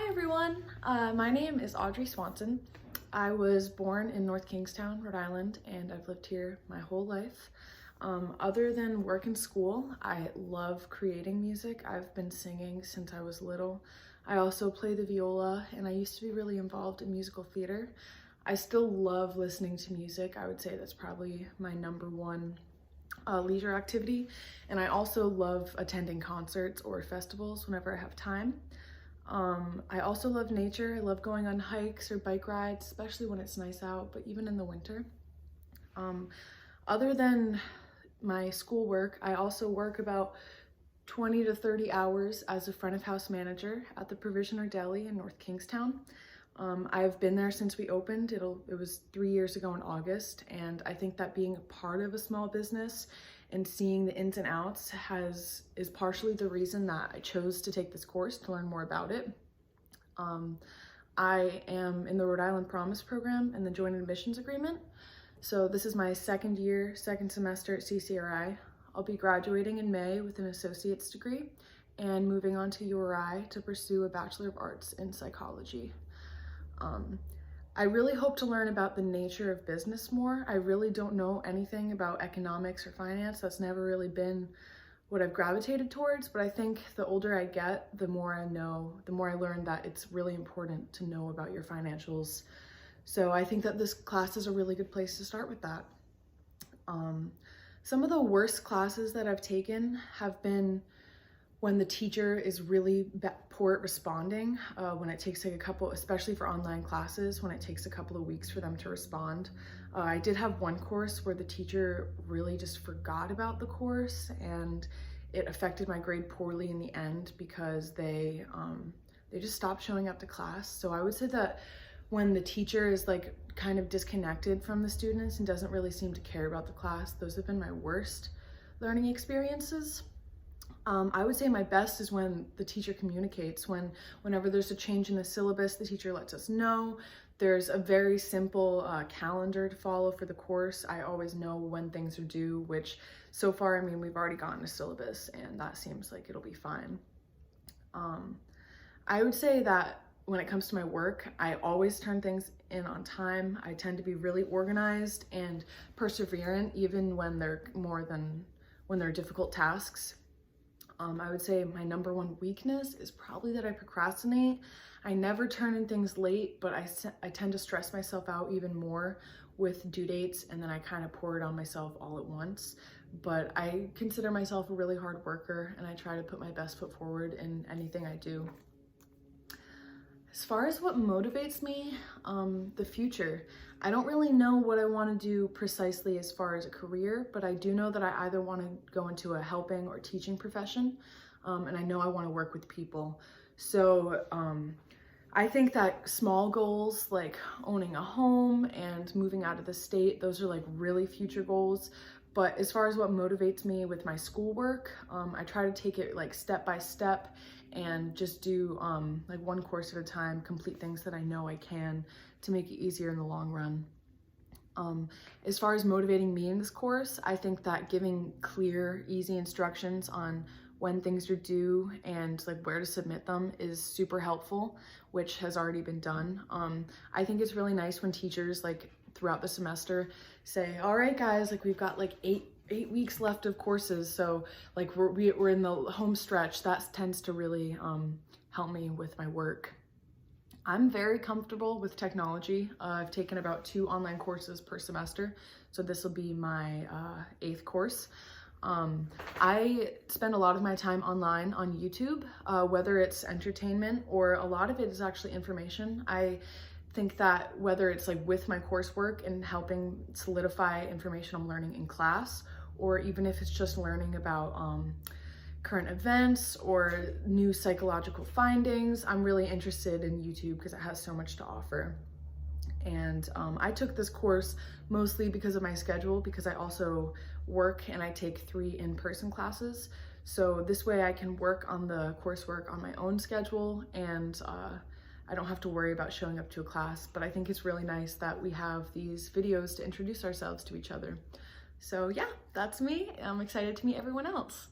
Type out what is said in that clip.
Hi everyone, my name is Audrey Swanson. I was born in North Kingstown, Rhode Island, and I've lived here my whole life. Other than work and school, I love creating music. I've been singing since I was little. I also play the viola, and I used to be really involved in musical theater. I still love listening to music. I would say that's probably my number one leisure activity. And I also love attending concerts or festivals whenever I have time. I also love nature. I love going on hikes or bike rides, especially when it's nice out, but even in the winter. Other than my schoolwork, I also work about 20 to 30 hours as a front of house manager at the Provisioner Deli in North Kingstown. I've been there since we opened. It was 3 years ago in August, and I think that being a part of a small business and seeing the ins and outs is partially the reason that I chose to take this course to learn more about it. I am in the Rhode Island Promise program and the Joint Admissions Agreement. So this is my second semester at CCRI. I'll be graduating in May with an associate's degree and moving on to URI to pursue a Bachelor of Arts in Psychology. I really hope to learn about the nature of business more. I really don't know anything about economics or finance. That's never really been what I've gravitated towards, but I think the older I get, the more I know, the more I learn that it's really important to know about your financials. So I think that this class is a really good place to start with that. Some of the worst classes that I've taken have been when the teacher is really poor at responding, when it takes like especially for online classes, when it takes a couple of weeks for them to respond. I did have one course where the teacher really just forgot about the course, and it affected my grade poorly in the end because they just stopped showing up to class. So I would say that when the teacher is like kind of disconnected from the students and doesn't really seem to care about the class, those have been my worst learning experiences. I would say my best is when the teacher communicates, whenever there's a change in the syllabus, the teacher lets us know. There's a very simple calendar to follow for the course. I always know when things are due, which so far, I mean, we've already gotten a syllabus and that seems like it'll be fine. I would say that when it comes to my work, I always turn things in on time. I tend to be really organized and perseverant, even when they're difficult tasks. I would say my number one weakness is probably that I procrastinate. I never turn in things late, but I tend to stress myself out even more with due dates, and then I kind of pour it on myself all at once. But I consider myself a really hard worker, and I try to put my best foot forward in anything I do. As far as what motivates me, the future. I don't really know what I want to do precisely as far as a career, but I do know that I either want to go into a helping or teaching profession, and I know I want to work with people. So I think that small goals like owning a home and moving out of the state, those are like really future goals. But as far as what motivates me with my schoolwork, I try to take it like step by step and just do like one course at a time, complete things that I know I can to make it easier in the long run. As far as motivating me in this course, I think that giving clear, easy instructions on when things are due and like where to submit them is super helpful, which has already been done. I think it's really nice when teachers like throughout the semester say, all right guys, like we've got like eight weeks left of courses, so like we're in the home stretch. That tends to really help me with my work. I'm very comfortable with technology. I've taken about 2 online courses per semester, so this will be my 8th course. I spend a lot of my time online on YouTube, whether it's entertainment or a lot of it is actually information. I think that whether it's like with my coursework and helping solidify information I'm learning in class, or even if it's just learning about current events or new psychological findings, I'm really interested in YouTube because it has so much to offer. And I took this course mostly because of my schedule, because I also work and I take 3 in-person classes. So this way I can work on the coursework on my own schedule, and I don't have to worry about showing up to a class. But I think it's really nice that we have these videos to introduce ourselves to each other. So yeah, that's me. I'm excited to meet everyone else.